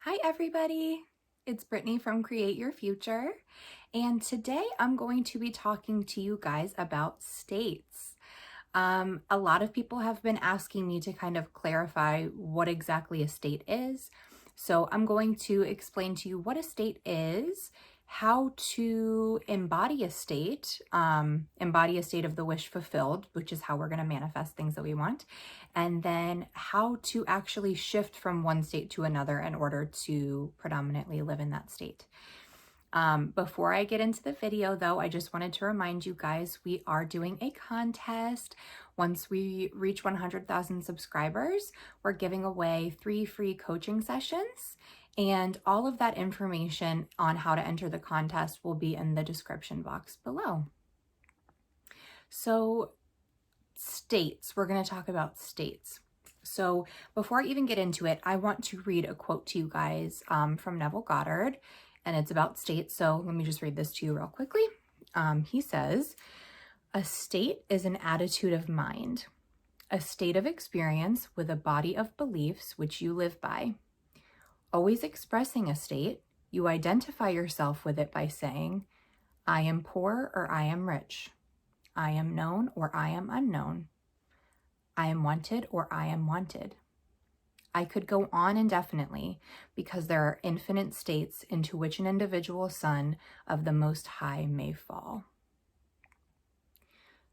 Hi everybody, it's Brittany from Create Your Future, and today I'm going to be talking to you guys about states. A lot of people have been asking me to kind of clarify what exactly a state is, so I'm going to explain to you what a state is, how to embody a state of the wish fulfilled, which is how we're going to manifest things that we want, and then how to actually shift from one state to another in order to predominantly live in that state. Before I get into the video though, I just wanted to remind you guys, we are doing a contest. Once we reach 100,000 subscribers, we're giving away 3 free coaching sessions, and all of that information on how to enter the contest will be in the description box below. So states, we're going to talk about states. So before I even get into it, I want to read a quote to you guys from Neville Goddard, and it's about states. So let me just read this to you real quickly. He says, "A state is an attitude of mind, a state of experience with a body of beliefs which you live by. Always expressing a state, you identify yourself with it by saying, I am poor or I am rich. I am known or I am unknown. I am wanted or I am wanted. I could go on indefinitely because there are infinite states into which an individual son of the Most High may fall."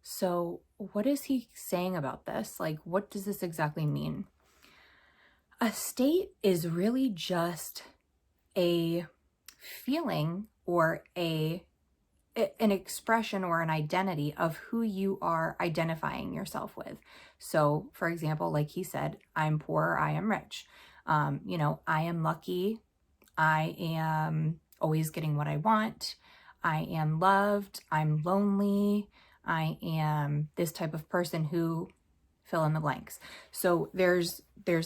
So what is he saying about this? Like, what does this exactly mean? A state is really just a feeling or an expression or an identity of who you are identifying yourself with. So for example, like he said, I'm poor, I am rich. I am lucky. I am always getting what I want. I am loved. I'm lonely. I am this type of person who fill in the blanks. So there's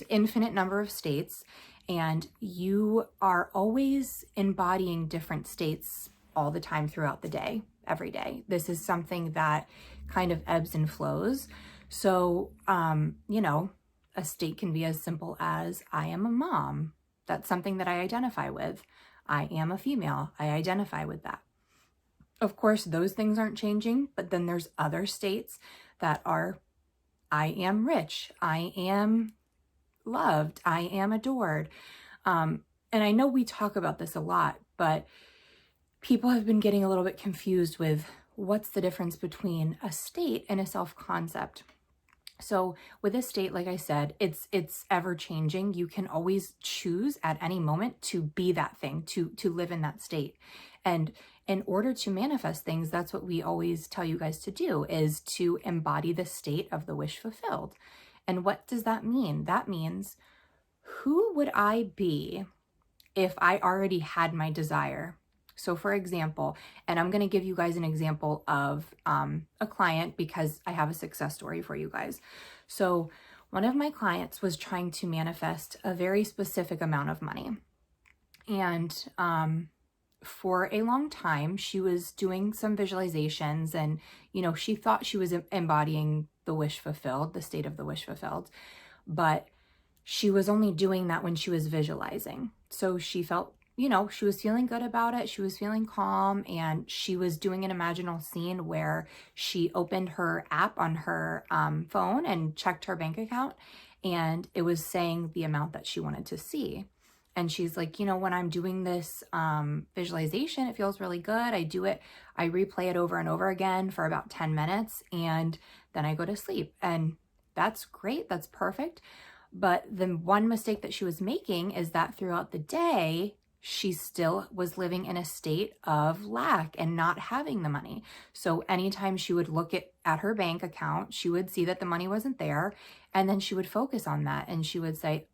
infinite number of states, and you are always embodying different states all the time throughout the day, every day. This is something that kind of ebbs and flows. So, a state can be as simple as I am a mom. That's something that I identify with. I am a female. I identify with that. Of course, those things aren't changing, but then there's other states that are I am rich. I am loved. I am adored. And I know we talk about this a lot, but people have been getting a little bit confused with what's the difference between a state and a self-concept. So with a state, like I said, it's ever changing. You can always choose at any moment to be that thing, to live in that state. And in order to manifest things, that's what we always tell you guys to do, is to embody the state of the wish fulfilled. And what does that mean? That means, who would I be if I already had my desire? So for example, and I'm going to give you guys an example of a client because I have a success story for you guys. So one of my clients was trying to manifest a very specific amount of money. And for a long time, she was doing some visualizations, and, she thought she was embodying the wish fulfilled, the state of the wish fulfilled, but she was only doing that when she was visualizing. So she felt, she was feeling good about it. She was feeling calm, and she was doing an imaginal scene where she opened her app on her phone and checked her bank account, and it was saying the amount that she wanted to see. And she's like, when I'm doing this visualization, it feels really good. I do it, I replay it over and over again for about 10 minutes, and then I go to sleep. And that's great. That's perfect. But the one mistake that she was making is that throughout the day, she still was living in a state of lack and not having the money. So anytime she would look at her bank account, she would see that the money wasn't there, and then she would focus on that, and she would say,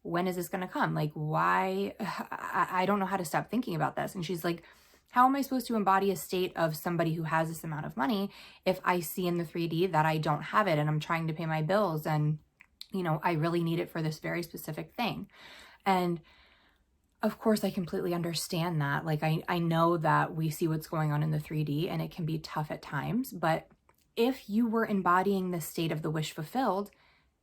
when is this going to come? Like, why? I don't know how to stop thinking about this. And she's like, how am I supposed to embody a state of somebody who has this amount of money if I see in the 3D that I don't have it, and I'm trying to pay my bills, and I really need it for this very specific thing? And of course, I completely understand that. Like, I know that we see what's going on in the 3D, and it can be tough at times. But if you were embodying the state of the wish fulfilled,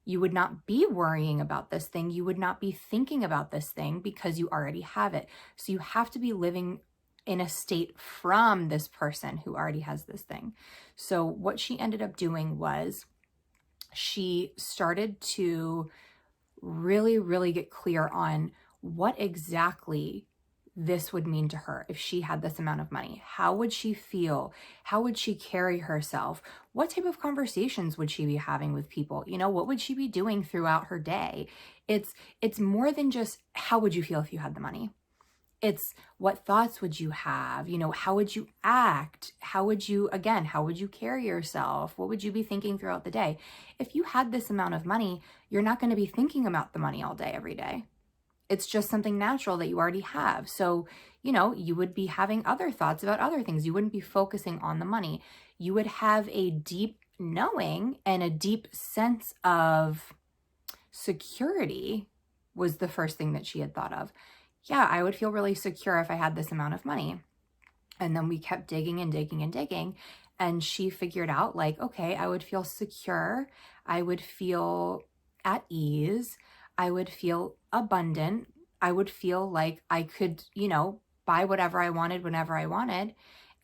You would not be worrying about this thing. You would not be thinking about this thing because you already have it. So you have to be living in a state from this person who already has this thing. So what she ended up doing was she started to really, really get clear on what exactly this would mean to her if she had this amount of money. How would she feel? How would she carry herself? What type of conversations would she be having with people? You know, what would she be doing throughout her day? It's more than just how would you feel if you had the money. It's what thoughts would you have? You know, how would you act? How would you carry yourself? What would you be thinking throughout the day? If you had this amount of money, you're not going to be thinking about the money all day, every day. It's just something natural that you already have. So, you know, you would be having other thoughts about other things. You wouldn't be focusing on the money. You would have a deep knowing and a deep sense of security was the first thing that she had thought of. Yeah, I would feel really secure if I had this amount of money. And then we kept digging and digging and digging. And she figured out like, okay, I would feel secure. I would feel at ease. I would feel abundant. I would feel like I could, you know, buy whatever I wanted whenever I wanted.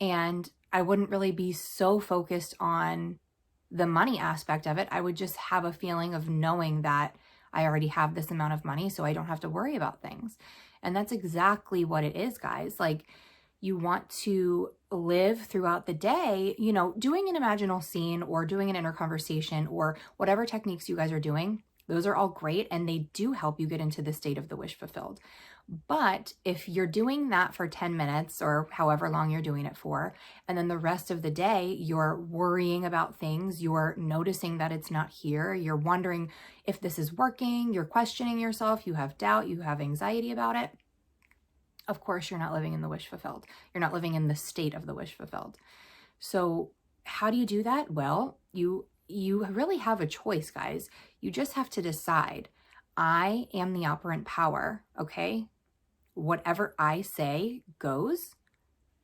And I wouldn't really be so focused on the money aspect of it. I would just have a feeling of knowing that I already have this amount of money, so I don't have to worry about things. And that's exactly what it is, guys. Like, you want to live throughout the day, you know, doing an imaginal scene or doing an inner conversation or whatever techniques you guys are doing. Those are all great and they do help you get into the state of the wish fulfilled. But if you're doing that for 10 minutes or however long you're doing it for, and then the rest of the day, you're worrying about things, you're noticing that it's not here, you're wondering if this is working, you're questioning yourself, you have doubt, you have anxiety about it, of course, you're not living in the wish fulfilled. You're not living in the state of the wish fulfilled. So how do you do that? Well, you really have a choice, guys. You just have to decide, I am the operant power, okay? Whatever I say goes.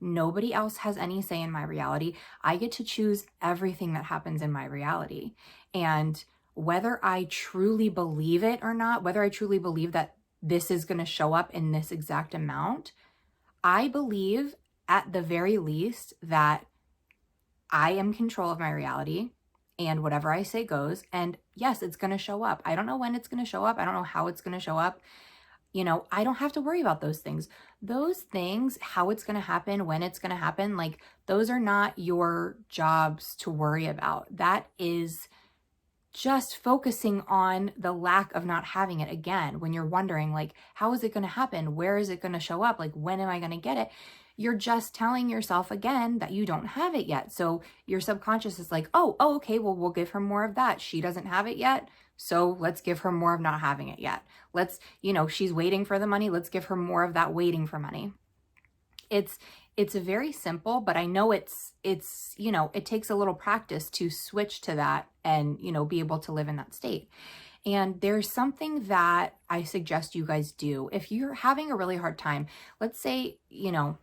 Nobody else has any say in my reality. I get to choose everything that happens in my reality. And whether I truly believe it or not, whether I truly believe that this is going to show up in this exact amount, I believe at the very least that I am in control of my reality and whatever I say goes. And yes, it's going to show up. I don't know when it's going to show up. I don't know how it's going to show up. You know, I don't have to worry about those things. Those things, how it's going to happen, when it's going to happen, like those are not your jobs to worry about. That is just focusing on the lack of not having it. Again, when you're wondering like, how is it going to happen? Where is it going to show up? Like, when am I going to get it? You're just telling yourself again that you don't have it yet. So your subconscious is like, oh, okay, well, we'll give her more of that. She doesn't have it yet. So let's give her more of not having it yet. Let's, you know, she's waiting for the money. Let's give her more of that waiting for money. It's very simple, but I know it's, you know, it takes a little practice to switch to that and, you know, be able to live in that state. And there's something that I suggest you guys do. If you're having a really hard time, let's say, you know,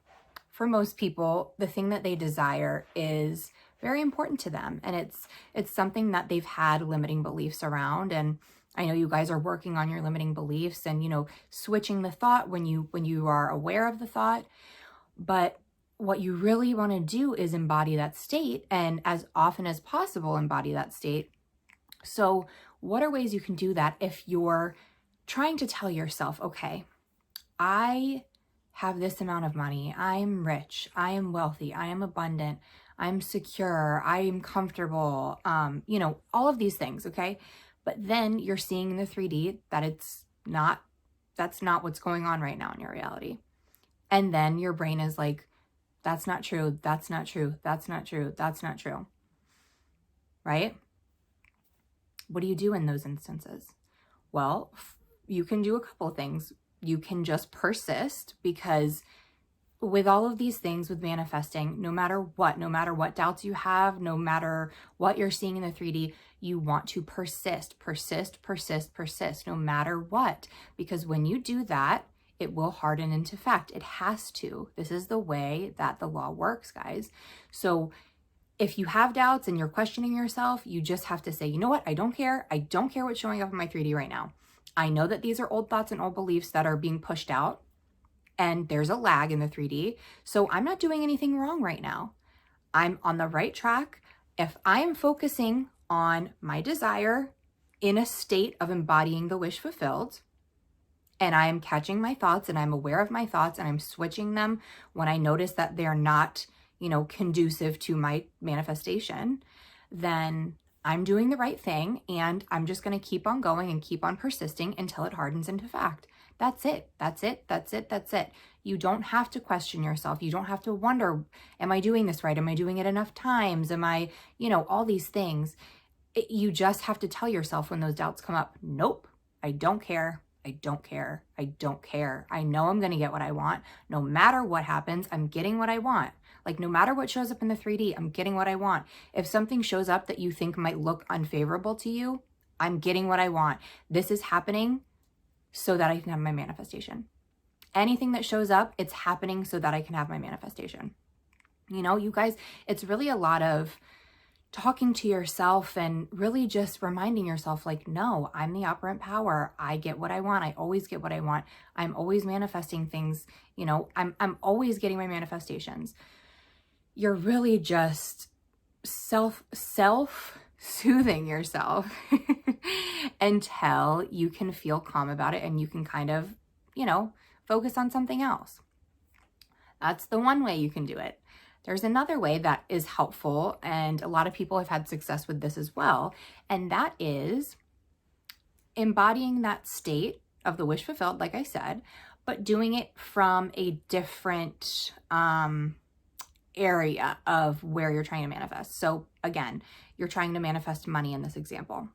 for most people, the thing that they desire is very important to them. And it's something that they've had limiting beliefs around. And I know you guys are working on your limiting beliefs and, you know, switching the thought when you are aware of the thought. But what you really want to do is embody that state, and as often as possible embody that state. So what are ways you can do that if you're trying to tell yourself, okay, I have this amount of money, I am rich, I am wealthy, I am abundant, I'm secure, I am comfortable, you know, all of these things, okay? But then you're seeing in the 3D that that's not what's going on right now in your reality. And then your brain is like, that's not true, that's not true, that's not true, that's not true, right? What do you do in those instances? Well, you can do a couple of things. You can just persist, because with all of these things, with manifesting, no matter what doubts you have, no matter what you're seeing in the 3D, you want to persist, no matter what. Because when you do that, it will harden into fact. It has to. This is the way that the law works, guys. So if you have doubts and you're questioning yourself, you just have to say, you know what? I don't care. I don't care what's showing up in my 3D right now. I know that these are old thoughts and old beliefs that are being pushed out, and there's a lag in the 3D. So I'm not doing anything wrong right now. I'm on the right track. If I am focusing on my desire in a state of embodying the wish fulfilled, and I am catching my thoughts and I'm aware of my thoughts and I'm switching them when I notice that they're not, conducive to my manifestation, then I'm doing the right thing, and I'm just going to keep on going and keep on persisting until it hardens into fact. That's it. That's it. That's it. That's it. You don't have to question yourself. You don't have to wonder, am I doing this right? Am I doing it enough times? Am I, all these things. You just have to tell yourself when those doubts come up, nope, I don't care. I don't care. I don't care. I know I'm going to get what I want. No matter what happens, I'm getting what I want. Like, no matter what shows up in the 3D, I'm getting what I want. If something shows up that you think might look unfavorable to you, I'm getting what I want. This is happening so that I can have my manifestation. Anything that shows up, it's happening so that I can have my manifestation. You guys, it's really a lot of talking to yourself and really just reminding yourself, like, no, I'm the operant power. I get what I want. I always get what I want. I'm always manifesting things. I'm always getting my manifestations. You're really just self-soothing yourself until you can feel calm about it and you can kind of, focus on something else. That's the one way you can do it. There's another way that is helpful, and a lot of people have had success with this as well, and that is embodying that state of the wish fulfilled, like I said, but doing it from a different area of where you're trying to manifest. So again, you're trying to manifest money in this example.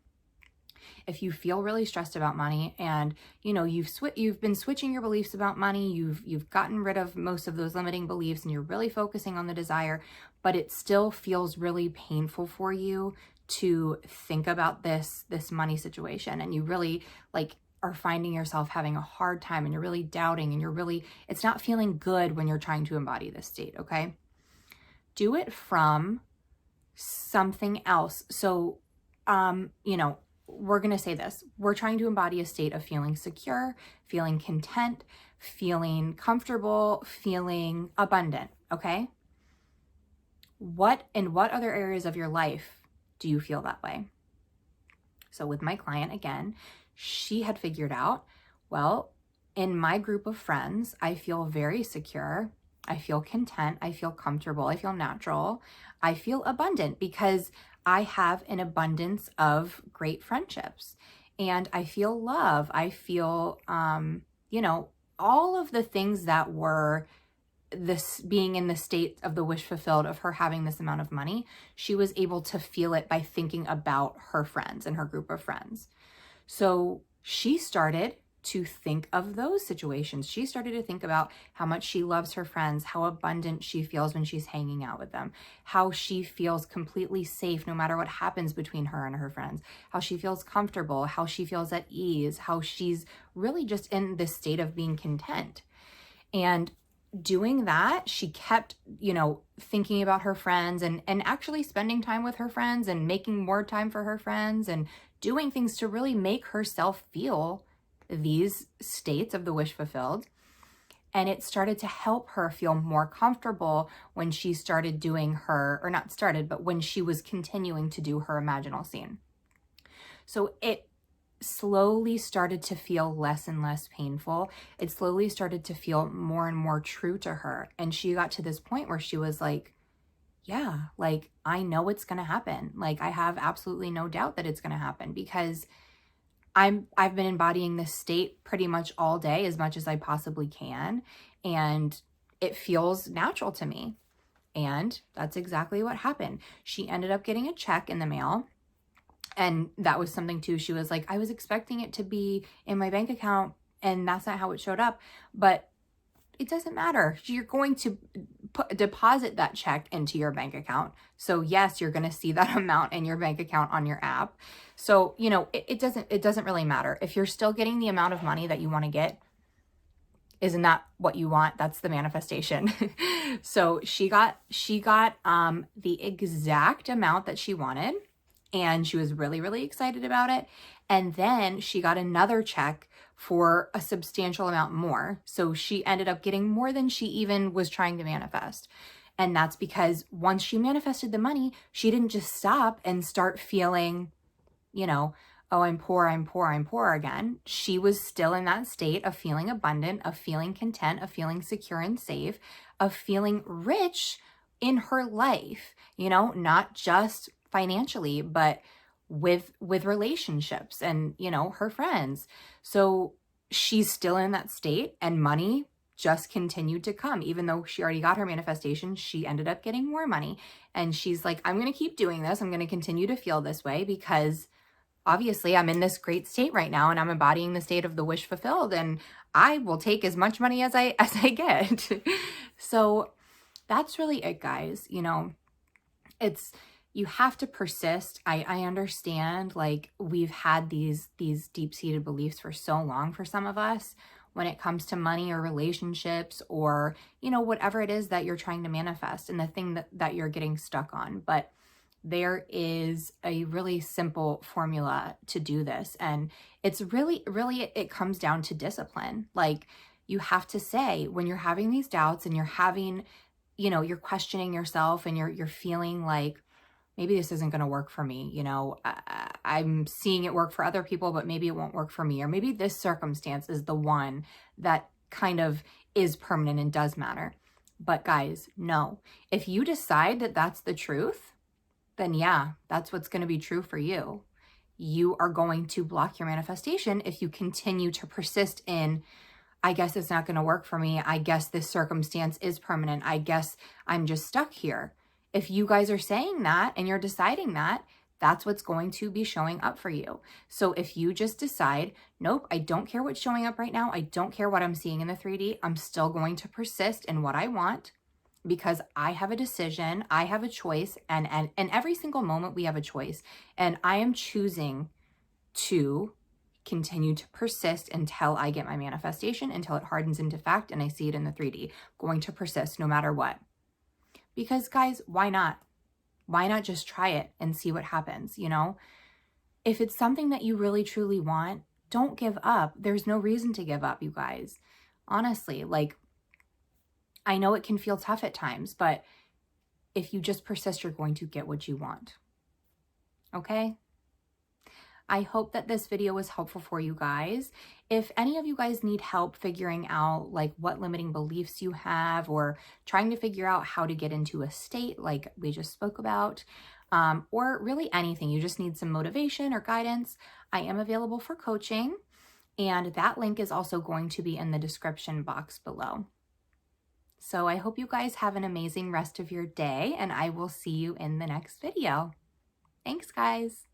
If you feel really stressed about money and you've been switching your beliefs about money, you've gotten rid of most of those limiting beliefs and you're really focusing on the desire, but it still feels really painful for you to think about this money situation, and you really are finding yourself having a hard time and you're really doubting and it's not feeling good when you're trying to embody this state, okay? Do it from something else. So, we're going to say this. We're trying to embody a state of feeling secure, feeling content, feeling comfortable, feeling abundant, okay? In what other areas of your life do you feel that way? So with my client, again, she had figured out, well, in my group of friends, I feel very secure. I feel content. I feel comfortable. I feel natural. I feel abundant because I have an abundance of great friendships, and I feel love. I feel, all of the things that were this being in the state of the wish fulfilled of her having this amount of money. She was able to feel it by thinking about her friends and her group of friends. So she started to think of those situations. She started to think about how much she loves her friends, how abundant she feels when she's hanging out with them, how she feels completely safe no matter what happens between her and her friends, how she feels comfortable, how she feels at ease, how she's really just in this state of being content. And doing that, she kept, thinking about her friends and actually spending time with her friends and making more time for her friends and doing things to really make herself feel these states of the wish fulfilled. And it started to help her feel more comfortable when she started doing when she was continuing to do her imaginal scene. So it slowly started to feel less and less painful. It slowly started to feel more and more true to her. And she got to this point where she was like, yeah, I know it's going to happen. I have absolutely no doubt that it's going to happen because I've been embodying this state pretty much all day as much as I possibly can, and it feels natural to me. And that's exactly what happened. She ended up getting a check in the mail, and that was something too. She was like, I was expecting it to be in my bank account, and that's not how it showed up, but it doesn't matter. You're going to deposit that check into your bank account. So yes, you're going to see that amount in your bank account on your app. So, it doesn't really matter. If you're still getting the amount of money that you want to get, Isn't that what you want? That's the manifestation. So she got the exact amount that she wanted, and she was really, really excited about it. And then she got another check for a substantial amount more. So she ended up getting more than she even was trying to manifest. And that's because once she manifested the money, she didn't just stop and start feeling, you know, oh, I'm poor, I'm poor, I'm poor again. She was still in that state of feeling abundant, of feeling content, of feeling secure and safe, of feeling rich in her life, you know, not just financially, but with relationships and, you know, her friends. So she's still in that state, and money just continued to come. Even though she already got her manifestation, she ended up getting more money. And she's like, I'm going to keep doing this. I'm going to continue to feel this way because obviously I'm in this great state right now, and I'm embodying the state of the wish fulfilled, and I will take as much money as I get. So that's really it, guys. You know, you have to persist. I understand, like, we've had these deep-seated beliefs for so long for some of us when it comes to money or relationships or, you know, whatever it is that you're trying to manifest and the thing that you're getting stuck on. But there is a really simple formula to do this. And it's really, it comes down to discipline. Like, you have to say, when you're having these doubts and you're having, you know, you're questioning yourself and you're feeling like, maybe this isn't going to work for me. You know, I'm seeing it work for other people, but maybe it won't work for me. Or maybe this circumstance is the one that kind of is permanent and does matter. But guys, no, if you decide that that's the truth, then yeah, that's what's going to be true for you. You are going to block your manifestation if you continue to persist in, I guess it's not going to work for me. I guess this circumstance is permanent. I guess I'm just stuck here. If you guys are saying that and you're deciding that, that's what's going to be showing up for you. So if you just decide, nope, I don't care what's showing up right now. I don't care what I'm seeing in the 3D. I'm still going to persist in what I want because I have a decision. I have a choice. And every single moment we have a choice. And I am choosing to continue to persist until I get my manifestation, until it hardens into fact and I see it in the 3D. Going to persist no matter what. Because guys, why not? Why not just try it and see what happens, you know? If it's something that you really truly want, don't give up. There's no reason to give up, you guys. Honestly, like, I know it can feel tough at times, but if you just persist, you're going to get what you want. Okay? I hope that this video was helpful for you guys. If any of you guys need help figuring out like what limiting beliefs you have or trying to figure out how to get into a state like we just spoke about, or really anything, you just need some motivation or guidance, I am available for coaching. And that link is also going to be in the description box below. So I hope you guys have an amazing rest of your day, and I will see you in the next video. Thanks, guys.